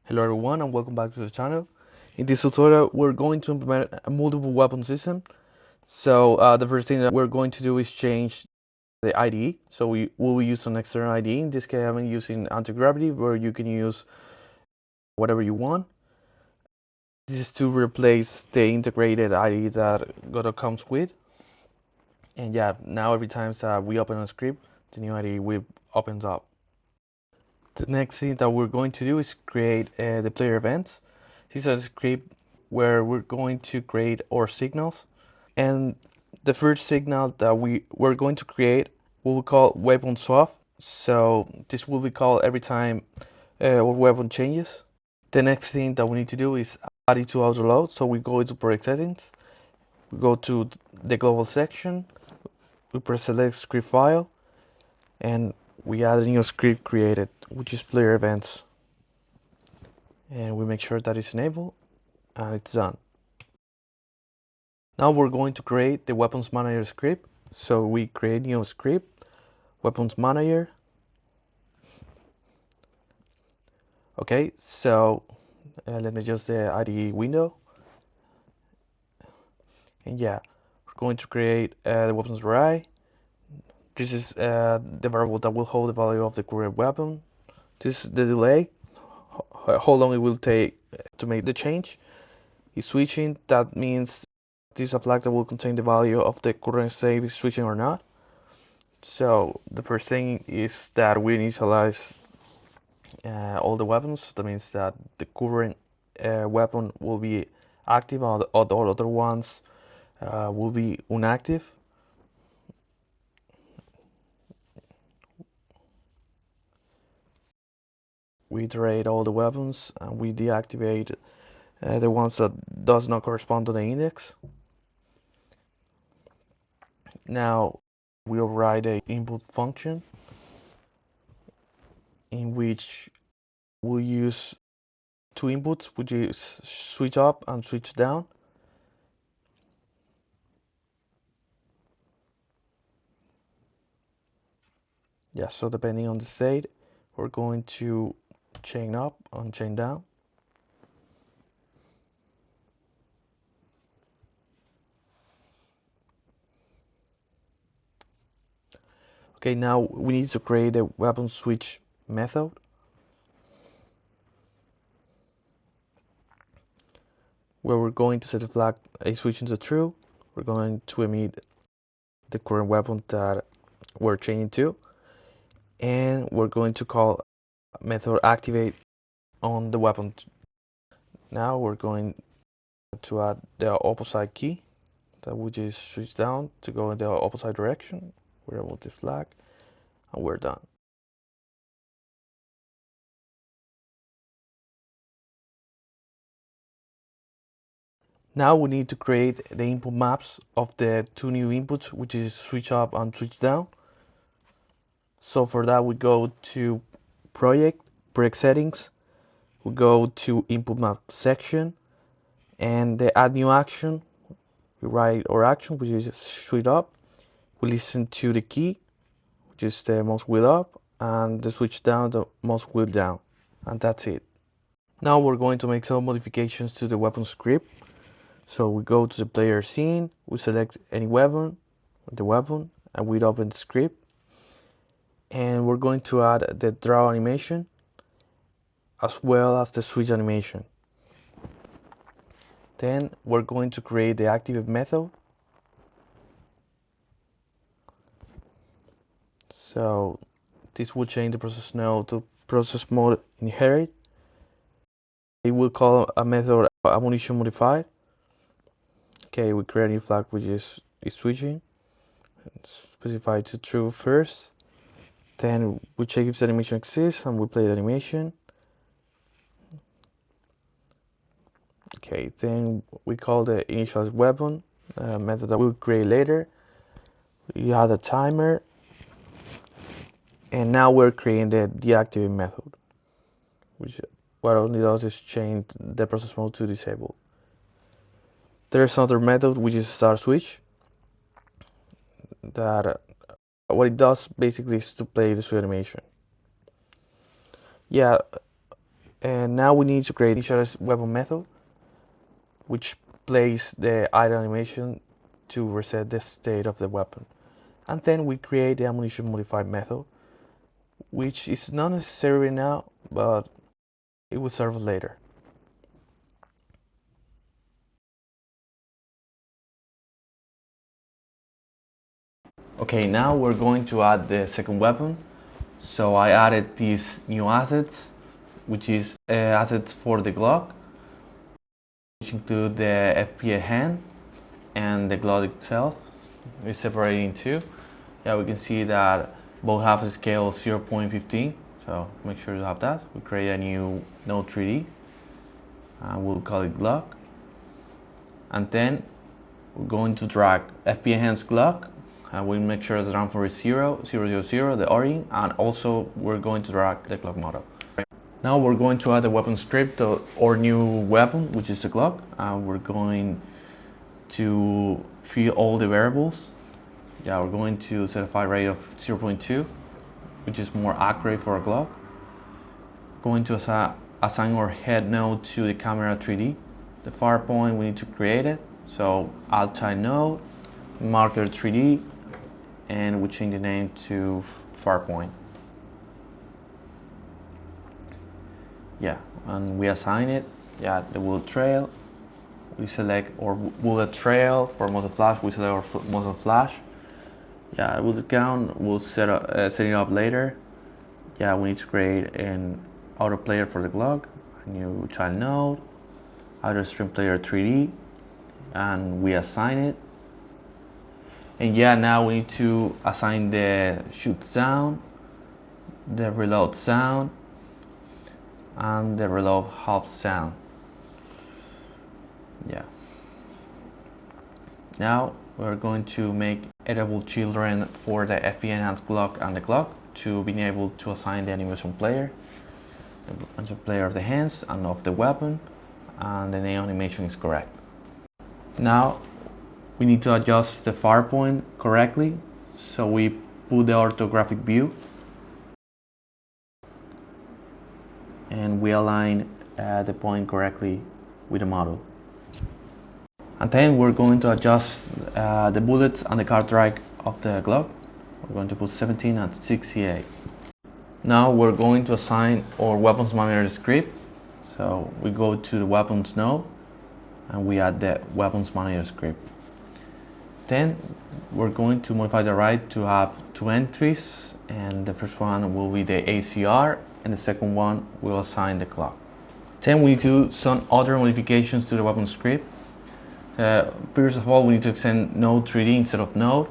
Hello everyone and welcome back to the channel. In this tutorial we're going to implement a multiple weapon system. The first thing that we're going to do is change the IDE. So we will use an external IDE. In this case I'm using anti-gravity where you can use whatever you want. This is to replace the integrated IDE that Godot comes with. And yeah, now every time that we open a script, the new IDE will opens up. The next thing that we're going to do is create the player events. This is a script where we're going to create our signals. And the first signal that we're going to create we will call weapon swap. So this will be called every time our weapon changes. The next thing that we need to do is add it to autoload. So we go into project settings, we go to the global section, we press select script file, and we add a new script created, which is player events. And we make sure that it's enabled and it's done. Now we're going to create the weapons manager script. So we create new script, weapons manager. Okay, so let me adjust the IDE window. And yeah, we're going to create the weapons array. This is the variable that will hold the value of the current weapon. This is the delay, how long it will take to make the change. Is switching, that means this is a flag that will contain the value of the current state is switching or not. So the first thing is that we initialize all the weapons. That means that the current weapon will be active, and all the other ones will be inactive. We iterate all the weapons and we deactivate the ones that does not correspond to the index. Now we override a input function in which we'll use two inputs, which is switch up and switch down. Yeah, so depending on the state, we're going to chain up and chain down. Okay, now we need to create a weapon switch method. Where we're going to set the flag a switch into true. We're going to emit the current weapon that we're changing to. And we're going to call method activate on the weapon. Now we're going to add the opposite key that we just switch down to go in the opposite direction. We remove this flag and we're done. Now we need to create the input maps of the two new inputs, which is switch up and switch down. So for that we go to project settings, we go to input map section, and the add new action, we write our action, which is switch up. We listen to the key, which is the mouse wheel up, and the switch down, the mouse wheel down, and that's it. Now we're going to make some modifications to the weapon script. So we go to the player scene, we select any weapon, and we open the script. And we're going to add the draw animation as well as the switch animation. Then we're going to create the activate method. So this will change the process node to process mode inherit. It will call a method ammunition modified. Okay, we create a new flag which is switching. Specify to true first. Then we check if the animation exists and we play the animation. Okay, then we call the initialize weapon method that we'll create later. You add a timer, and now we're creating the deactivate method, which what only does is change the process mode to disabled. There's another method which is start switch that what it does basically is to play the switch animation. Yeah, And now we need to create initialize weapon method, which plays the idle animation to reset the state of the weapon. And then we create the ammunition modified method, which is not necessary now, but it will serve later. Okay, now we're going to add the second weapon. So I added these new assets, which is assets for the Glock, which include the FPS hand and the Glock itself. We separate it in two. Yeah, we can see that both have a scale of 0.15, so make sure you have that. We create a new node 3D, and we'll call it Glock. And then we're going to drag FPS hands Glock, and we'll make sure the RAM for is 0, 0, 0, 0, the origin, and also we're going to drag the Glock model. Now we're going to add a weapon script or new weapon, which is the Glock, and we're going to fill all the variables. Yeah, we're going to set a fire rate of 0.2, which is more accurate for a Glock. Going to assign our head node to the camera 3D. The fire point, we need to create it. So alt type node, marker 3D, and we change the name to fire point. Yeah, and we assign it. Yeah, the bullet trail. We select our bullet trail. For muzzle flash, we select our muzzle flash. Yeah, bullet count, we'll set it up later. Yeah, we need to create an auto player for the Glock, a new child node, auto stream player 3D, and we assign it. And yeah, now we need to assign the shoot sound, the reload sound, and the reload half sound. Yeah. Now we're going to make editable children for the FPS enhanced Glock and the Glock to be able to assign the animation player, the animation player of the hands and of the weapon, and the name animation is correct. Now we need to adjust the fire point correctly, so we put the orthographic view and we align the point correctly with the model. And then we're going to adjust the bullets and the card drag of the Glock. We're going to put 17 and 68. Now we're going to assign our weapons manager script. So we go to the weapons node and we add the weapons manager script. Then we're going to modify the right to have two entries, and the first one will be the ACR and the second one will assign the clock. Then we do some other modifications to the weapon script. First of all, we need to extend node 3D instead of node.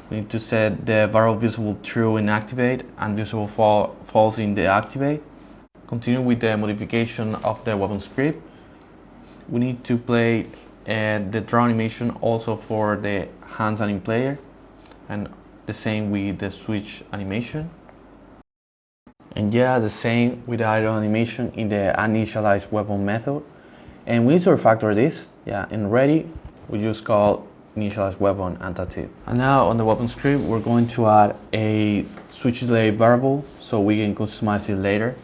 We need to set the variable visible true in activate and visible false in the activate. Continue with the modification of the weapon script. We need to play the draw animation also for the hands and in player, and the same with the switch animation. And yeah, the same with the idle animation in the initialize weapon method. And we need to refactor this. Yeah, in ready, we just call initialize weapon and that's it. And now on the weapon script, we're going to add a switch delay variable so we can customize it later.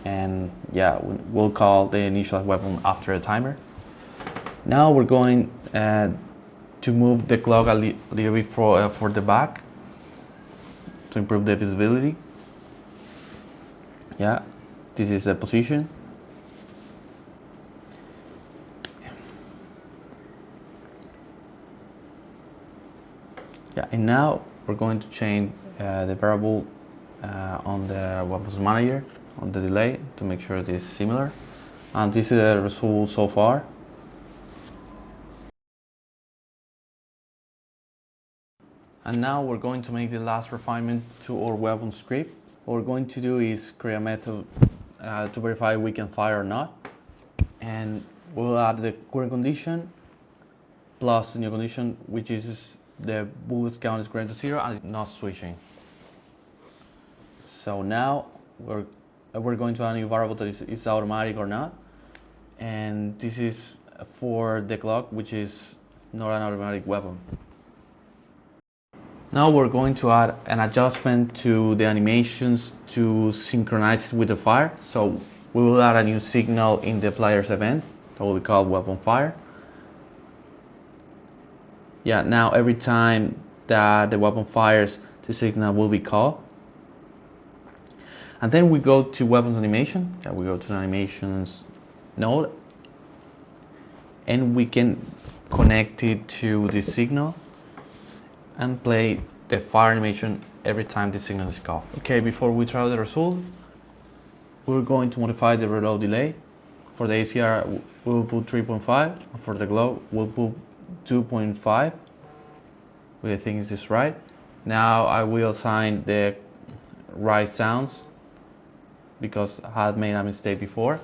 And yeah, we'll call the initialize weapon after a timer. Now we're going to move the clock a little bit for the back to improve the visibility. Yeah, this is the position. Yeah, and now we're going to change the variable on the weapons manager on the delay to make sure it is similar. And this is the result so far. And now we're going to make the last refinement to our weapon script. What we're going to do is create a method to verify we can fire or not. And we'll add the current condition plus the new condition, which is the bullets count is greater than 0 and it's not switching. So now we're going to add a new variable that is automatic or not. And this is for the clock, which is not an automatic weapon. Now we're going to add an adjustment to the animations to synchronize with the fire. So we will add a new signal in the player's event that will be called weapon fire. Yeah, now every time that the weapon fires, the signal will be called. And then we go to weapons animation. Yeah, we go to the animations node, and we can connect it to the signal and play the fire animation every time the signal is called. Okay, before we try the result, we're going to modify the reload delay. For the ACR, we'll put 3.5. For the glow, we'll put 2.5. I think is this right. Now I will assign the right sounds because I had made a mistake before.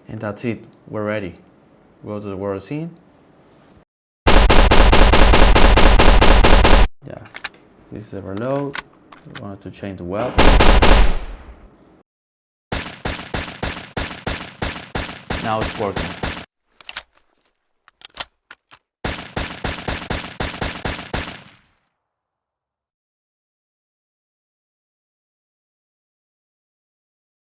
And that's it, we're ready. Go to the world scene. Yeah, this is the reload. We wanted to change the weapon. Now it's working.